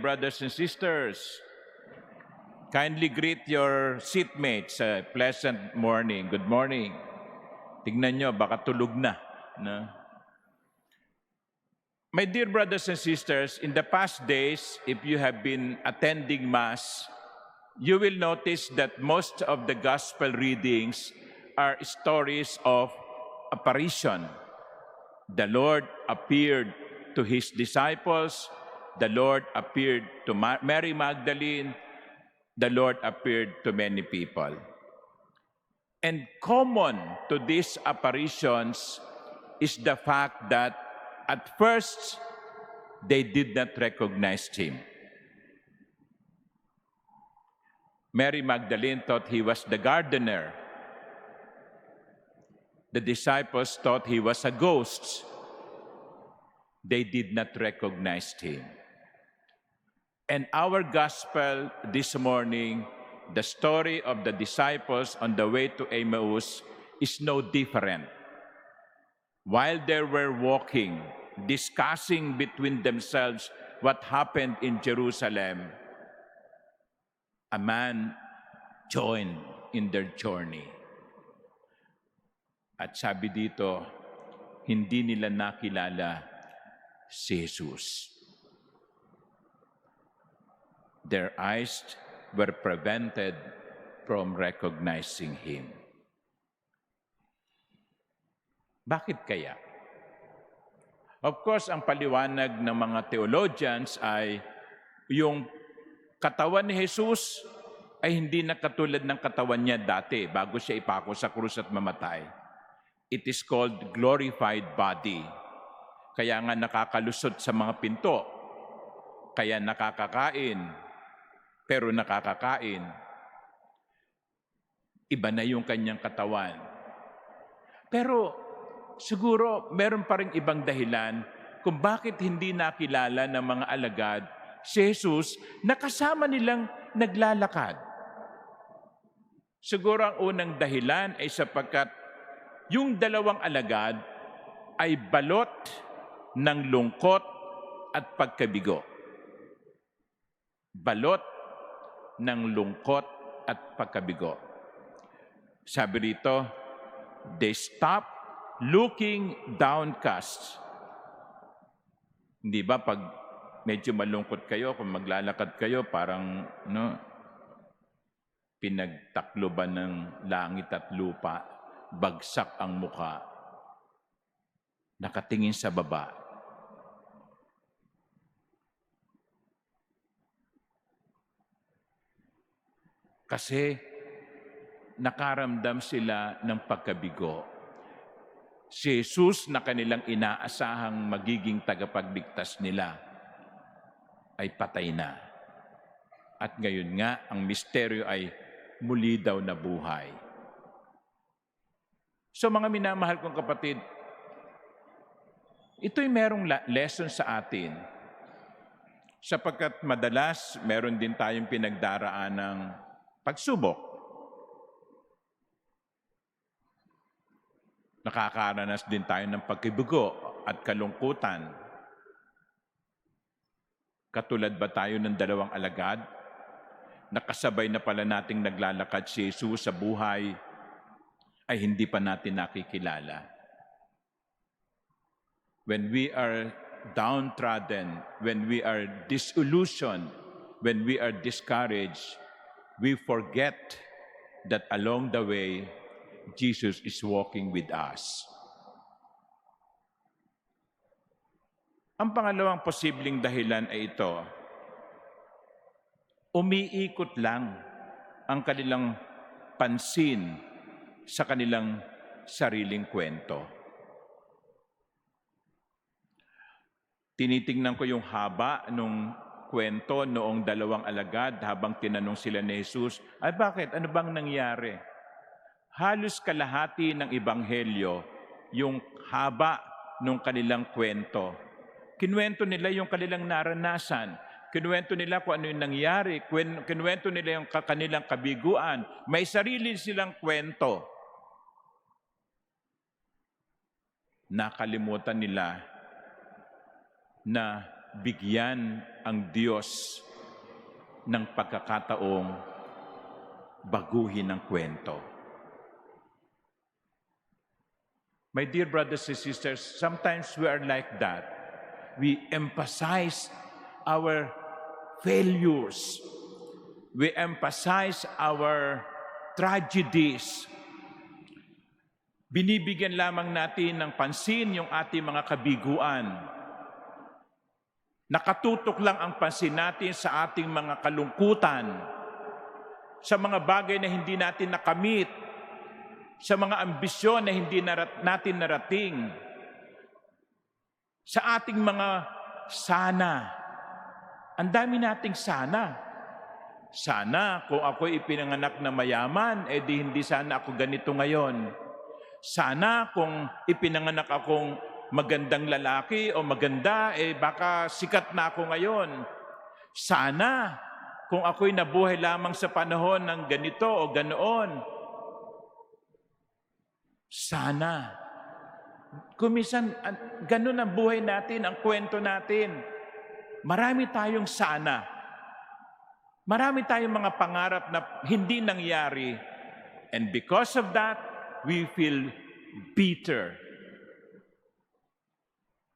brothers and sisters. Kindly greet your seatmates. Pleasant morning. Good morning. Tignan nyo, baka tulog na. No? My dear brothers and sisters, in the past days, if you have been attending Mass, you will notice that most of the Gospel readings are stories of apparition. The Lord appeared to His disciples. The Lord appeared to Mary Magdalene. The Lord appeared to many people. And common to these apparitions is the fact that at first, they did not recognize Him. Mary Magdalene thought He was the gardener. The disciples thought He was a ghost. They did not recognize Him. And our gospel this morning, the story of the disciples on the way to Emmaus, is no different. While they were walking, discussing between themselves what happened in Jerusalem, a man joined in their journey. At sabi dito, hindi nila nakilala si Jesus. Their eyes were prevented from recognizing Him. Bakit kaya? Of course, ang paliwanag ng mga theologians ay yung katawan ni Jesus ay hindi na katulad ng katawan niya dati bago siya ipako sa krus at mamatay. It is called glorified body. Kaya nga nakakalusot sa mga pinto. Kaya nakakakain. Pero nakakakain. Iba na yung kanyang katawan. Pero siguro, meron pa rin ibang dahilan kung bakit hindi nakilala ng mga alagad si Jesus na kasama nilang naglalakad. Siguro ang unang dahilan ay sapagkat yung dalawang alagad ay balot ng lungkot at pagkabigo. Balot ng lungkot at pagkabigo. Sabi rito, they stopped looking downcast. Hindi ba pag medyo malungkot kayo, kung maglalakad kayo, parang pinagtakloban ng langit at lupa, bagsak ang muka, nakatingin sa baba. Kasi nakaramdam sila ng pagkabigo. Si Jesus na kanilang inaasahang magiging tagapagligtas nila ay patay na. At ngayon nga, ang misteryo ay muli daw na buhay. So mga minamahal kong kapatid, ito'y merong lesson sa atin. Sapagkat madalas, meron din tayong pinagdaraan ng pagsubok. Nakakaranas din tayo ng pagkibugo at kalungkutan. Katulad ba tayo ng dalawang alagad? Nakasabay na pala nating naglalakad si Jesus sa buhay, ay hindi pa natin nakikilala. When we are downtrodden, when we are disillusioned, when we are discouraged, we forget that along the way, Jesus is walking with us. Ang pangalawang posibleng dahilan ay ito, umiikot lang ang kanilang pansin sa kanilang sariling kwento. Tinitingnan ko yung haba nung kwento noong dalawang alagad habang tinanong sila ni Jesus, ay bakit? Ano bang nangyari? Halos kalahati ng ebanghelyo, yung haba ng kanilang kwento. Kinuwento nila yung kanilang naranasan. Kinuwento nila kung ano yung nangyari. Kinuwento nila yung kanilang kabiguan. May sarili silang kwento. Nakalimutan nila na bigyan ang Diyos ng pagkakataong baguhin ang kwento. My dear brothers and sisters, sometimes we are like that. We emphasize our failures. We emphasize our tragedies. Binibigyan lamang natin ng pansin yung ating mga kabiguan. Nakatutok lang ang pansin natin sa ating mga kalungkutan, sa mga bagay na hindi natin nakamit, sa mga ambisyon na hindi natin narating, sa ating mga sana. Ang dami nating sana. Sana kung ako'y ipinanganak na mayaman, di hindi sana ako ganito ngayon. Sana kung ipinanganak akong magandang lalaki o maganda, baka sikat na ako ngayon. Sana kung ako'y nabuhay lamang sa panahon ng ganito o ganoon. Sana. Kumisan, ganun ang buhay natin, ang kwento natin. Marami tayong sana. Marami tayong mga pangarap na hindi nangyari. And because of that, we feel bitter.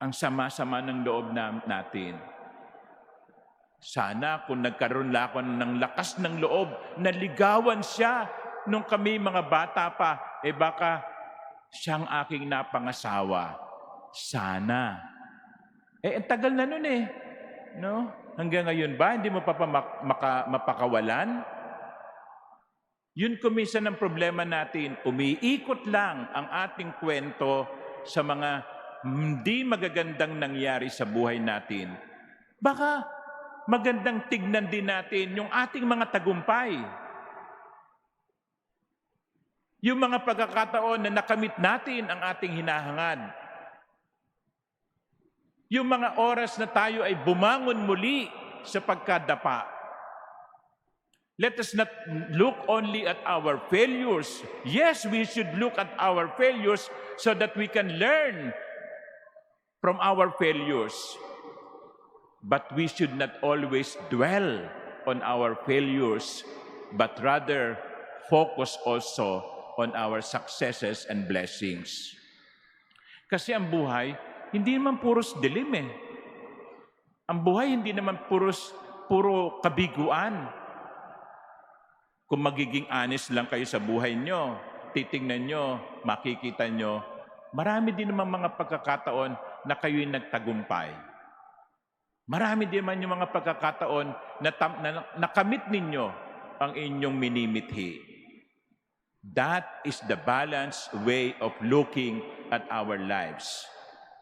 Ang sama-sama ng loob natin. Sana kung nagkaroon lang ako ng lakas ng loob, naligawan siya nung kami mga bata pa, baka siyang aking napangasawa. Sana. Ang tagal na nun no? Hanggang ngayon ba, hindi mo pa mapakawalan? Yun kuminsan ang problema natin. Umiikot lang ang ating kwento sa mga hindi magagandang nangyari sa buhay natin. Baka magandang tignan din natin yung ating mga tagumpay. Yung mga pagkakataon na nakamit natin ang ating hinahangad. Yung mga oras na tayo ay bumangon muli sa pagkadapa. Let us not look only at our failures. Yes, we should look at our failures so that we can learn from our failures. But we should not always dwell on our failures, but rather focus also on our successes and blessings. Kasi ang buhay, hindi naman puros dilim Ang buhay hindi naman puro kabiguan. Kung magiging honest lang kayo sa buhay nyo, titingnan nyo, makikita nyo, marami din naman mga pagkakataon na kayo'y nagtagumpay. Marami din naman yung mga pagkakataon na nakamit ninyo ang inyong minimithi. That is the balanced way of looking at our lives.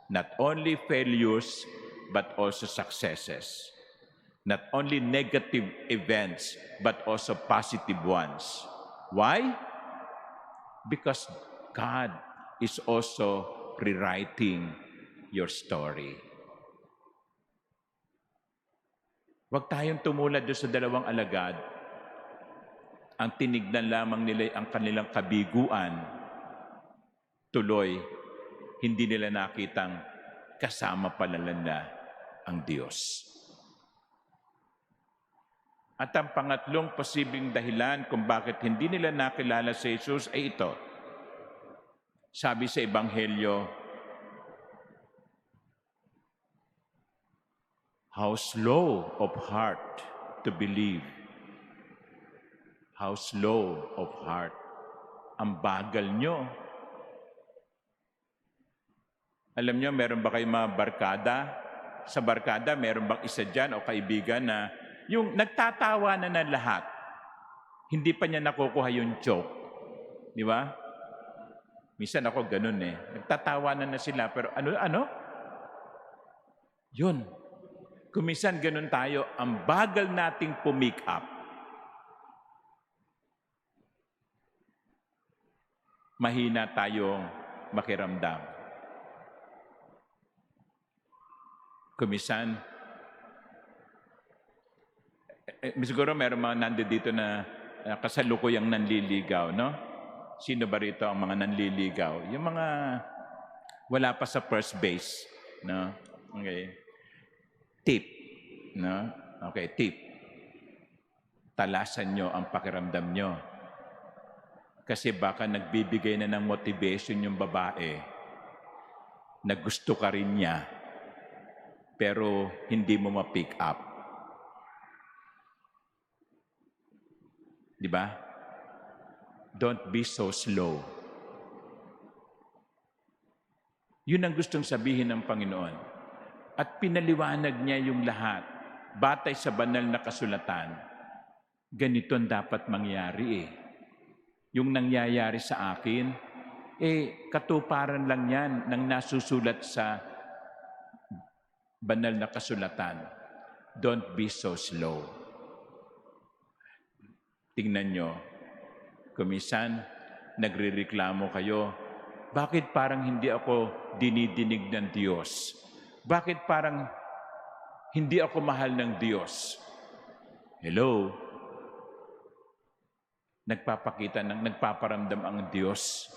Not only failures, but also successes. Not only negative events, but also positive ones. Why? Because God is also rewriting your story. Huwag tayong tumulad doon sa dalawang alagad. Ang tinignan lamang nila ang kanilang kabiguan. Tuloy, hindi nila nakitang kasama pala nila ang Diyos. At ang pangatlong posibleng dahilan kung bakit hindi nila nakilala si Jesus ay ito. Sabi sa Ebanghelyo, how slow of heart to believe. How slow of heart. Ang bagal nyo. Alam nyo, meron ba kayong mga barkada? Sa barkada, meron bang isa dyan o kaibigan na yung nagtatawa na lahat, hindi pa niya nakukuha yung joke. Di ba? Minsan ako ganun Nagtatawa na sila, pero ano? Yun. Kuminsan ganun tayo, ang bagal nating pumick up. Mahina tayong makiramdam. Kuminsan, siguro meron mga nandito na kasalukuyang nanliligaw, no? Sino ba rito ang mga nanliligaw? Yung mga wala pa sa first base, no? Okay. Tip. No? Okay, tip. Talasan nyo ang pakiramdam nyo. Kasi baka nagbibigay na ng motivation yung babae na gusto ka rin niya, pero hindi mo ma-pick up. Di ba? Don't be so slow. Yun ang gustong sabihin ng Panginoon. At pinaliwanag niya yung lahat. Batay sa banal na kasulatan, ganito ang dapat mangyari eh. Yung nangyayari sa akin, katuparan lang yan ng nasusulat sa banal na kasulatan. Don't be so slow. Tingnan nyo, kumisan, nagrereklamo kayo, bakit parang hindi ako dinidinig ng Diyos? Bakit parang hindi ako mahal ng Diyos? Hello? Nagpaparamdam ang Diyos.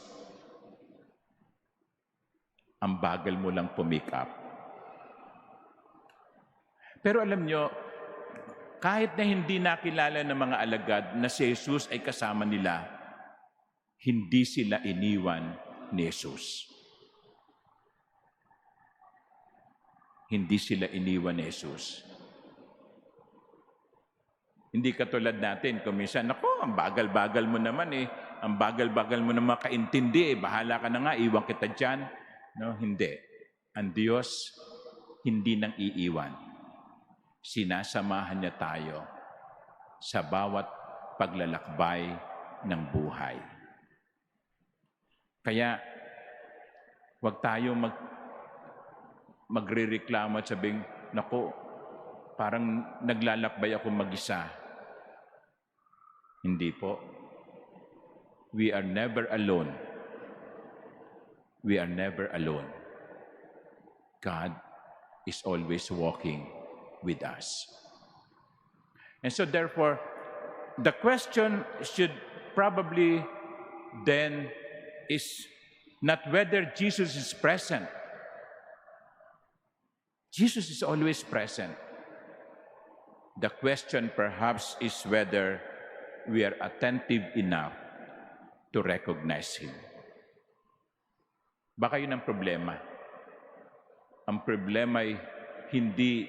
Ang bagal mo lang pumick up. Pero alam nyo, kahit na hindi nakilala ng mga alagad na si Jesus ay kasama nila, hindi sila iniwan ni Jesus. Hindi sila iniwan ni Jesus. Hindi katulad natin, kung minsan, naku, ang bagal-bagal mo naman eh. Ang bagal-bagal mo naman kaintindi eh. Bahala ka na nga, iwan kita dyan. No, hindi. Ang Diyos, hindi nang iiwan. Sinasamahan niya tayo sa bawat paglalakbay ng buhay. Kaya, huwag tayo magrereklamo at sabing, naku, parang naglalakbay ako mag-isa. Hindi po. We are never alone. We are never alone. God is always walking with us. And so therefore, the question should probably then is not whether Jesus is present. Jesus is always present. The question perhaps is whether we are attentive enough to recognize Him. Baka yun ang problema. Ang problema ay hindi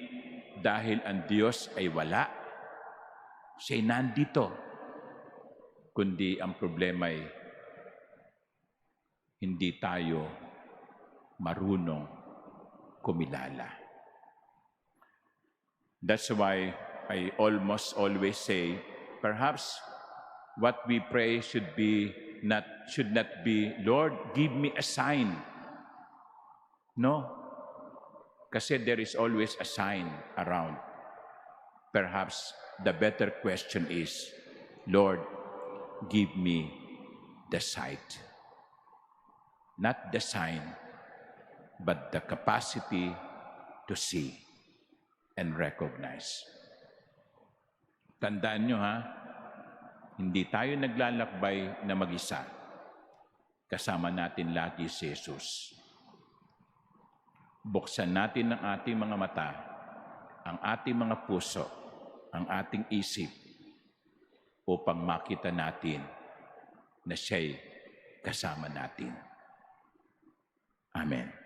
dahil ang Diyos ay wala, siya'y nandito, kundi ang problema ay hindi tayo marunong kumilala. That's why I almost always say, perhaps what we pray should not be, Lord, give me a sign. No. Kasi there is always a sign around. Perhaps the better question is, Lord, give me the sight. Not the sign, but the capacity to see and recognize. Tandaan nyo ha, hindi tayo naglalakbay na mag-isa. Kasama natin lagi si Jesus. Buksan natin ang ating mga mata, ang ating mga puso, ang ating isip, upang makita natin na siya'y kasama natin. Amen.